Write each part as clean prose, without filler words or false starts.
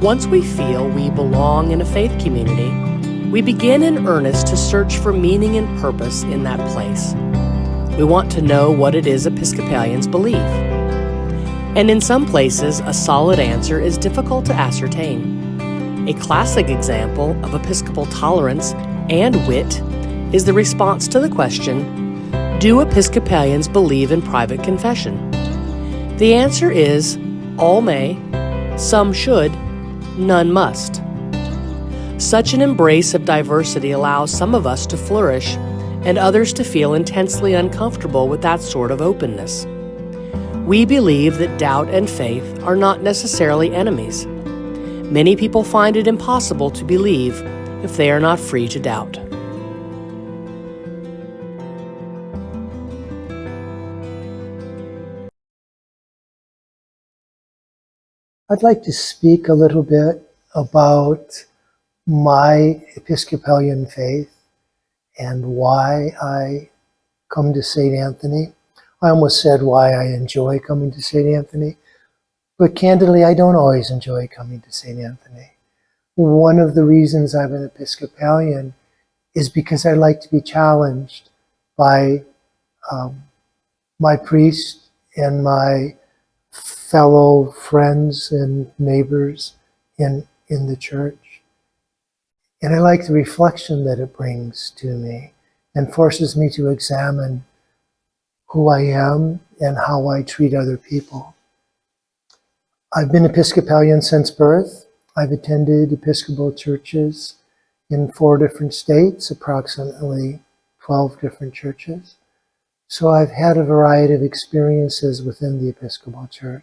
Once we feel we belong in a faith community, we begin in earnest to search for meaning and purpose in that place. We want to know what it is Episcopalians believe. And in some places, a solid answer is difficult to ascertain. A classic example of Episcopal tolerance and wit is the response to the question, do Episcopalians believe in private confession? The answer is, all may, some should, none must. Such an embrace of diversity allows some of us to flourish and others to feel intensely uncomfortable with that sort of openness. We believe that doubt and faith are not necessarily enemies. Many people find it impossible to believe if they are not free to doubt. I'd like to speak a little bit about my Episcopalian faith and why I come to St. Anthony. I almost said why I enjoy coming to St. Anthony, but candidly, I don't always enjoy coming to St. Anthony. One of the reasons I'm an Episcopalian is because I like to be challenged by my priest and my fellow friends and neighbors in the church. And I like the reflection that it brings to me and forces me to examine who I am and how I treat other people. I've been Episcopalian since birth. I've attended Episcopal churches in 4 different states, approximately 12 different churches. So I've had a variety of experiences within the Episcopal Church.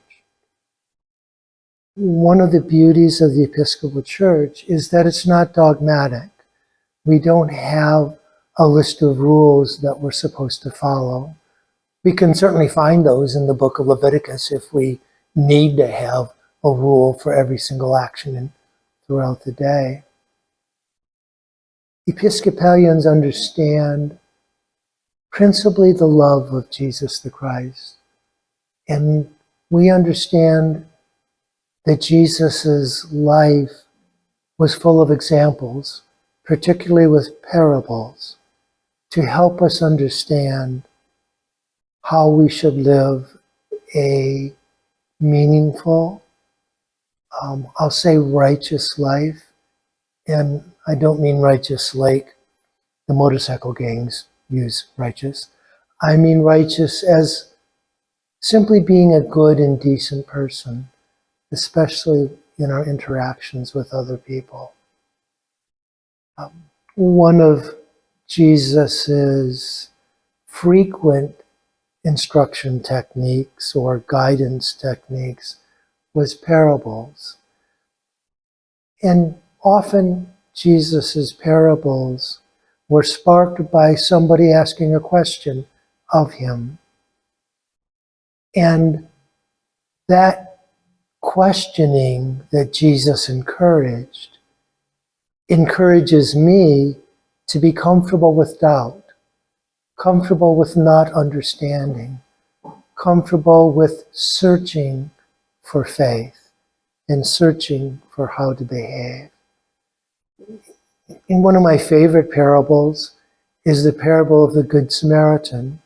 One of the beauties of the Episcopal Church is that it's not dogmatic. We don't have a list of rules that we're supposed to follow. We can certainly find those in the book of Leviticus if we need to have a rule for every single action throughout the day. Episcopalians understand principally the love of Jesus the Christ. And we understand that Jesus' life was full of examples, particularly with parables, to help us understand how we should live a meaningful, I'll say righteous life. And I don't mean righteous like the motorcycle gangs use righteous. I mean righteous as simply being a good and decent person, especially in our interactions with other people. One of Jesus's frequent instruction techniques or guidance techniques was parables. And often Jesus's parables were sparked by somebody asking a question of him. And that questioning that Jesus encourages me to be comfortable with doubt, comfortable with not understanding, comfortable with searching for faith and searching for how to behave. In one of my favorite parables is the parable of the Good Samaritan.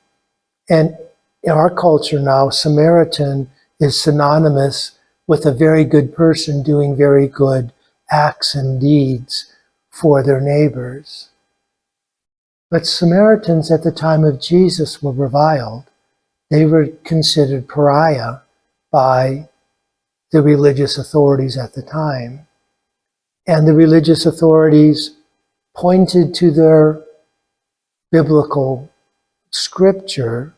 And in our culture now, Samaritan is synonymous with a very good person doing very good acts and deeds for their neighbors. But Samaritans at the time of Jesus were reviled. They were considered pariah by the religious authorities at the time. And the religious authorities pointed to their biblical scripture,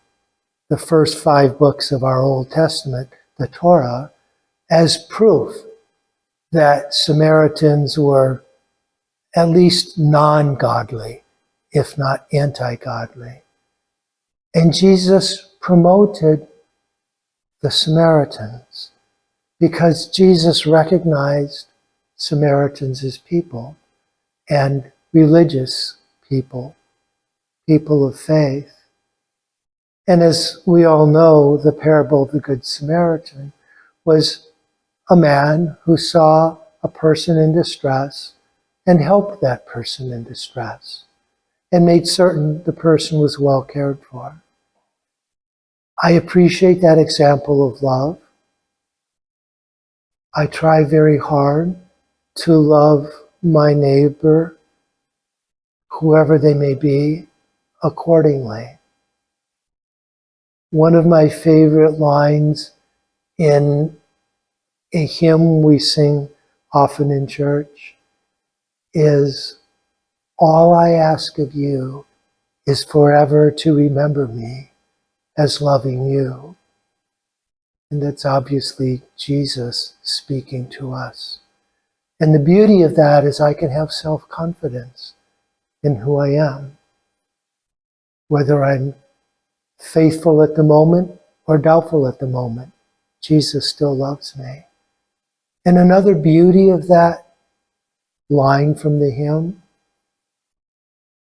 the first 5 books of our Old Testament, the Torah, as proof that Samaritans were at least non-godly, if not anti-godly. And Jesus promoted the Samaritans because Jesus recognized Samaritans as people and religious people, people of faith. And as we all know, the parable of the Good Samaritan was a man who saw a person in distress and helped that person in distress and made certain the person was well cared for. I appreciate that example of love. I try very hard to love my neighbor, whoever they may be, accordingly. One of my favorite lines in a hymn we sing often in church is, "All I ask of you is forever to remember me as loving you." And that's obviously Jesus speaking to us. And the beauty of that is I can have self-confidence in who I am. Whether I'm faithful at the moment or doubtful at the moment, Jesus still loves me. And another beauty of that line from the hymn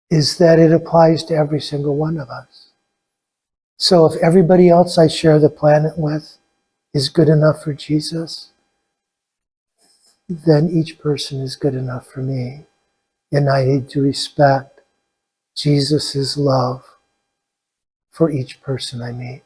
is that it applies to every single one of us. So if everybody else I share the planet with is good enough for Jesus, then each person is good enough for me. And I need to respect Jesus' love for each person I meet.